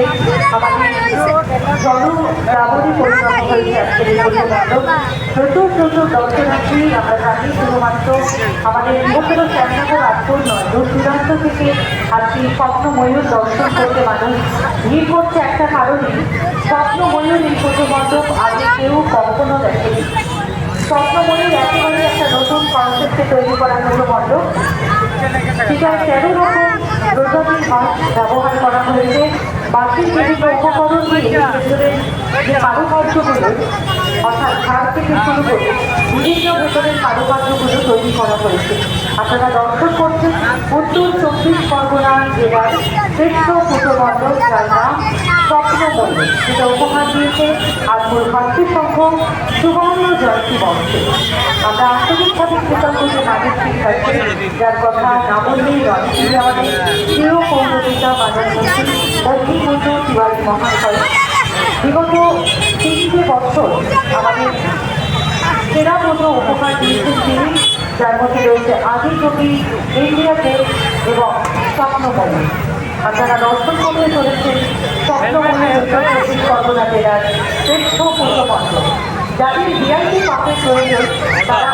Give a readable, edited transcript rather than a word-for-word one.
মধ্যে আমাদের জনরাবলী পরিণত হয়েছে আজকের এই পুজো মণ্ডপ। প্রচুর প্রচুর দর্শনার্থী আমরা জানি, শুধুমাত্র আমাদের নিকটতর শ্যামনগর রাজপুর নয়, দূর দূরান্ত থেকে আজকে স্বপ্ন ময়ূর দর্শন করতে মানুষ ভিড় করছে একটা কারণেই, স্বপ্ন ময়ূর এই পুজো মণ্ডপ আগে কেউ কখনো দেখেনি। স্বপ্নময়ূর একেবারে একটা নতুন কনসেপ্টে তৈরি করা পুজো মণ্ডপ, সেটায় 13 রকম প্রজাতির মাছ ব্যবহার করা হয়েছে। বাকির বিভিন্ন উপকরণ দিয়ে ভেতরের যে কারুকার্যগুলো, অর্থাৎ ঝাড় থেকে শুরু করে বিভিন্ন ভেতরের কারুকার্যগুলো তৈরি করা হয়েছে। আপনারা দর্শন করছেন উত্তর 24 পরগনা জেলার শ্রেষ্ঠ পুজো মণ্ডপ, যার নাম স্বপ্নময়ূর। সেটা উপহার দিয়েছে আজমুর ভাতৃসংঘ সুবর্ণ জয়ন্তী মঞ্চে। আমরা আন্তরিকভাবে কৃতজ্ঞতা নাগরিকদের কাছে, যার কথা না বললেই নয়। তিনি আমাদের প্রিয় পৌরপিতা মাননীয় বঙ্কিমবন্ধু তিওয়ারি মহাশয় বিগত 3টে বছর আমাদের সেরা পুজো উপহার দিয়েছেন তিনি, যার মধ্যে রয়েছে আদিকবি, ইন্ডিয়াতে এবং স্বপ্নময়ূর। আপনারা দর্শন করতে চলেছেন স্বপ্নময়ূর উত্তর 24 পরগনা জেলার শ্রেষ্ঠ পুজো মণ্ডপ। যাদের ভিআইপি পাসের প্রয়োজন তারা